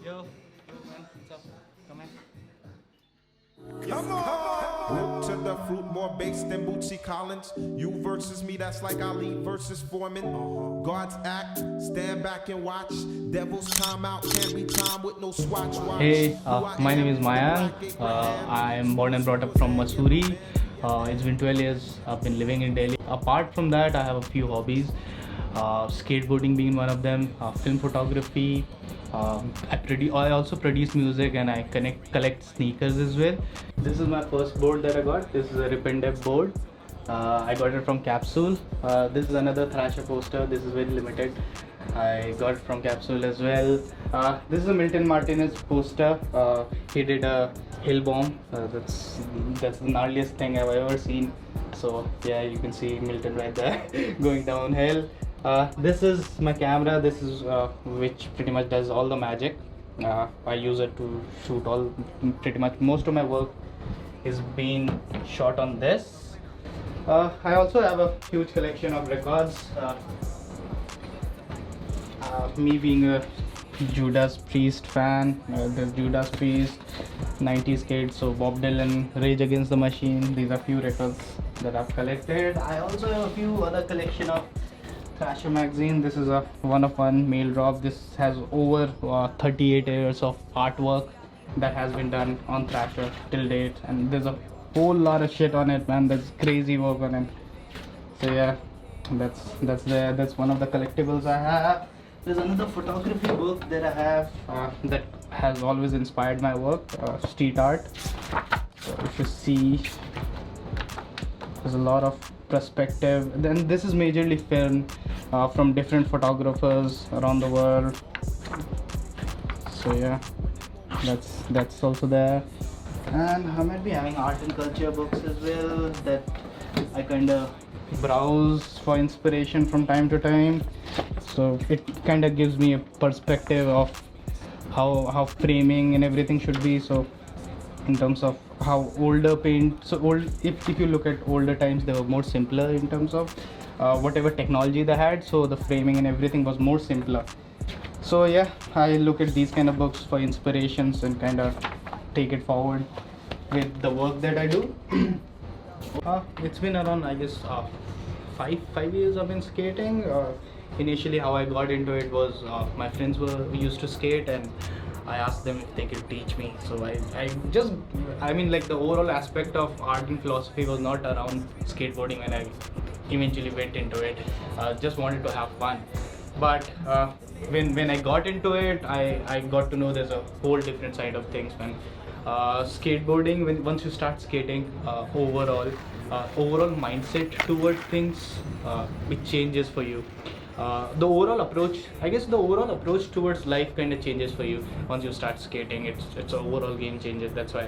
Yo, man, what's up? Come in. Come on! Root to the fruit, more bass than Bootsy Collins. You versus me, that's like Ali versus Foreman. God's act, stand back and watch. Devil's time out, can't be time with no swatch watch. Hey, my name is Mayank. I am born and brought up from Missouri. It's been 12 years I've been living in Delhi. Apart from that, I have a few hobbies. Skateboarding being one of them, film photography. I also produce music and I collect sneakers as well. This is my first board that I got. This is a Rip and Dep board. I got it from Capsule. This is another Thrasher poster. This is very limited. I got it from Capsule as well. This is a Milton Martinez poster. He did a hill bomb. That's the gnarliest thing I've ever seen. So yeah, you can see Milton right there going downhill. This is my camera. This is which pretty much does all the magic. I use it to shoot pretty much most of my work is being shot on this. I also have a huge collection of records. Me being a Judas Priest fan, there's Judas Priest, 90s kids, so Bob Dylan, Rage Against the Machine. These are few records that I've collected. I also have a few other collection of Thrasher magazine. This is a one-of-one mail drop. This has over 38 years of artwork that has been done on Thrasher till date, and there's a whole lot of shit on it, man. There's crazy work on it. So yeah, that's one of the collectibles I have. There's another photography book that I have that has always inspired my work, street art. So if you see, there's a lot of perspective. Then this is majorly film from different photographers around the world. So yeah, that's also there. And I might be having art and culture books as well that I kind of browse for inspiration from time to time. So it kind of gives me a perspective of how framing and everything should be. So in terms of how older paint, so old, if you look at older times, they were more simpler in terms of whatever technology they had, so the framing and everything was more simpler. So yeah, I look at these kind of books for inspirations and kind of take it forward with the work that I do. It's been around, I guess, 5 years I've been skating. Initially how I got into it was my friends used to skate, and I asked them if they could teach me. So I mean, like, the overall aspect of art and philosophy was not around skateboarding when I eventually went into it. Just wanted to have fun. But when I got into it, I got to know there's a whole different side of things, man. Skateboarding, once you start skating, overall mindset toward things, it changes for you. The overall approach towards life kind of changes for you once you start skating. It's an overall game changer. That's why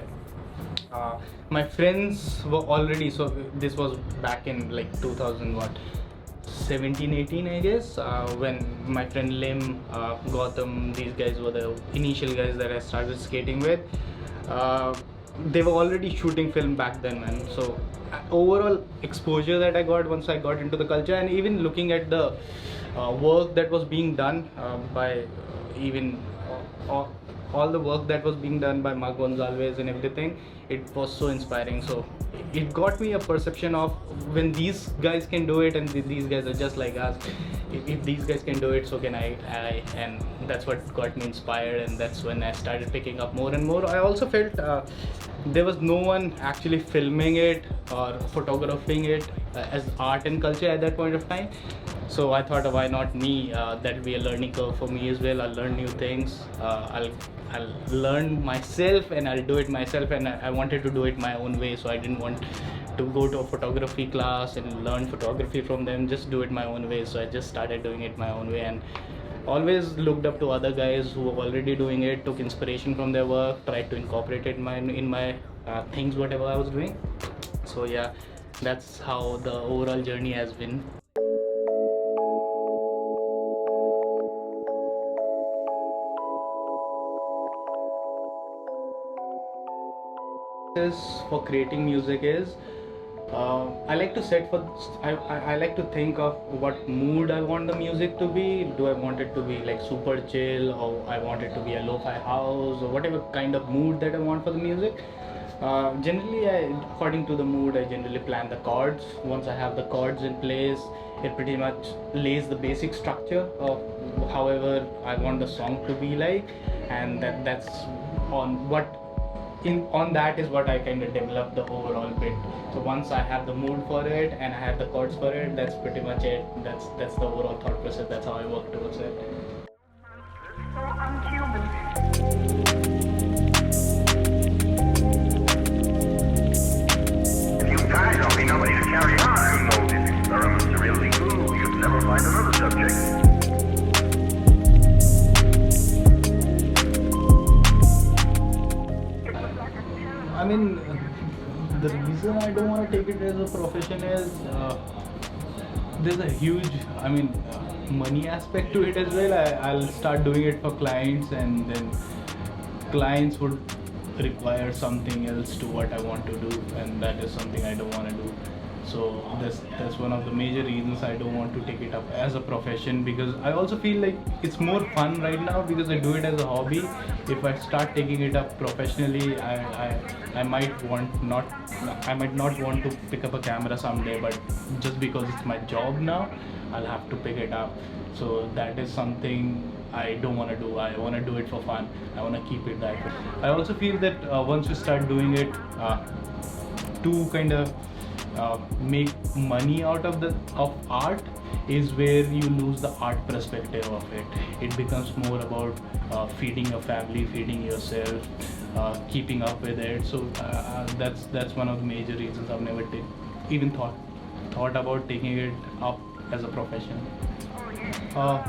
my friends were already, so this was back in like 2017-18, I guess, when my friend Lim, Gautam, these guys were the initial guys that I started skating with. They were already shooting film back then, man. So overall exposure that I got once I got into the culture, and even looking at the work that was being done by even all the work that was being done by Mark Gonzalez and everything, it was so inspiring. So it got me a perception of, when these guys can do it, and these guys are just like us, if these guys can do it, so can I. And that's what got me inspired, and that's when I started picking up more and more. I also felt there was no one actually filming it or photographing it as art and culture at that point of time. So I thought, why not me? That'll be a learning curve for me as well. I'll learn new things. I'll learn myself, and I'll do it myself. And I wanted to do it my own way. So I didn't want to go to a photography class and learn photography from them. Just do it my own way. So I just started doing it my own way, and always looked up to other guys who were already doing it. Took inspiration from their work. Tried to incorporate it in my things, whatever I was doing. So yeah, that's how the overall journey has been. For creating music is I like to set for. I like to think of what mood I want the music to be. Do I want it to be like super chill, or I want it to be a lo-fi house, or whatever kind of mood that I want for the music. Generally, according to the mood, I generally plan the chords. Once I have the chords in place, it pretty much lays the basic structure of however I want the song to be like, and that's on what on that is what I kind of develop the overall bit. So once I have the mood for it and I have the chords for it, that's pretty much it. That's the overall thought process. That's how I work towards it. If you die, there'll be nobody to carry on. You know these experiments are illegal. You'd never find another subject. I mean, the reason I don't want to take it as a profession is there's a huge, money aspect to it as well. I'll start doing it for clients, and then clients would require something else to what I want to do, and that is something I don't want to do. So that's one of the major reasons I don't want to take it up as a profession, because I also feel like it's more fun right now because I do it as a hobby. If I start taking it up professionally, I might not want to pick up a camera someday, but just because it's my job now, I'll have to pick it up. So that is something I don't want to do. I want to do it for fun. I want to keep it that way. I also feel that once you start doing it to kind of make money out of art is where you lose the art perspective of it. It becomes more about feeding your family, feeding yourself, keeping up with it. So that's one of the major reasons I've never even thought about taking it up as a profession.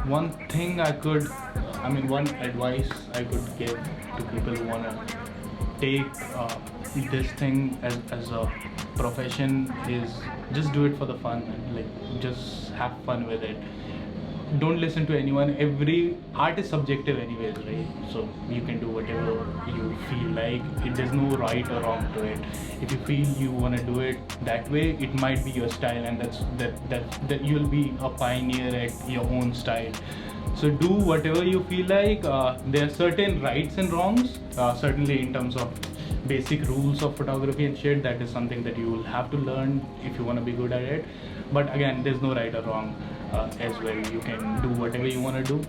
One advice I could give to people who wanna take this thing as a profession is just do it for the fun, and like just have fun with it. Don't listen to anyone. Every art is subjective anyways, right? So you can do whatever you feel like. There's no right or wrong to it. If you feel you want to do it that way, it might be your style, and that you'll be a pioneer at your own style. So do whatever you feel like. There are certain rights and wrongs, certainly in terms of basic rules of photography and shit. That is something that you will have to learn if you want to be good at it. But again, there's no right or wrong as well. You can do whatever you want to do,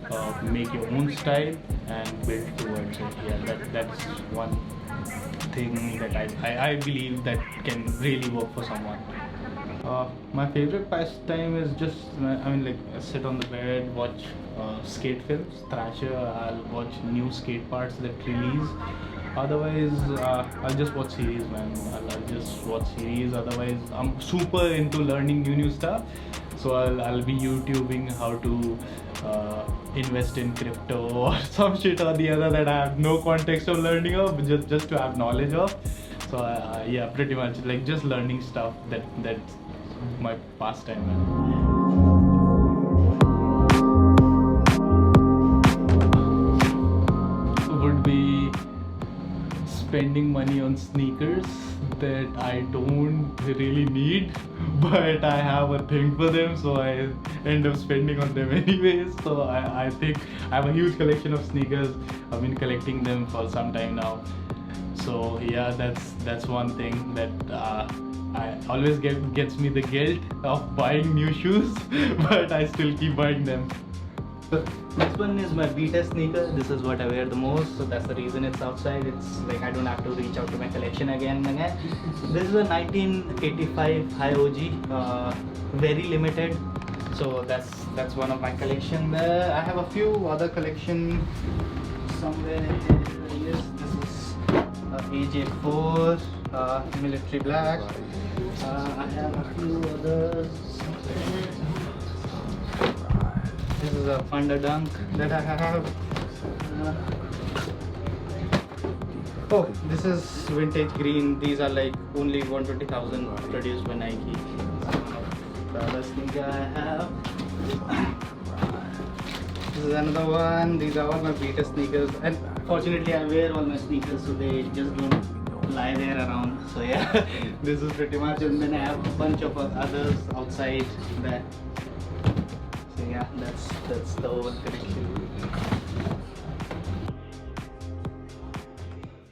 make your own style and build towards it. Yeah, that's one thing that I believe that can really work for someone. My favorite pastime is just, sit on the bed, watch skate films, Thrasher. I'll watch new skate parts that release. Otherwise, I'll just watch series, man. I'll just watch series. Otherwise, I'm super into learning new stuff. So I'll be YouTubing how to invest in crypto or some shit or the other that I have no context of learning of, just to have knowledge of. So yeah, pretty much like just learning stuff. That's my pastime, man. Would be spending money on sneakers that I don't really need, but I have a thing for them, so I end up spending on them anyways. So I think I have a huge collection of sneakers. I've been collecting them for some time now. So yeah, that's one thing that I always gets me the guilt of buying new shoes, but I still keep buying them. This one is my beta sneaker. This is what I wear the most, so that's the reason it's outside. It's like I don't have to reach out to my collection again and again. This is a 1985 high OG, very limited. So that's one of my collection there. I have a few other collection somewhere here. Yes, this is AJ4 military black. I have a few others. This is a Thunder Dunk that I have. Oh, this is vintage green. These are like only 120,000 produced by Nike. The other sneaker I have. This is another one. These are all my beta sneakers, and fortunately I wear all my sneakers so they just don't lie there around. So yeah, this is pretty much, and then I have a bunch of others outside there. So yeah, that's the whole connection.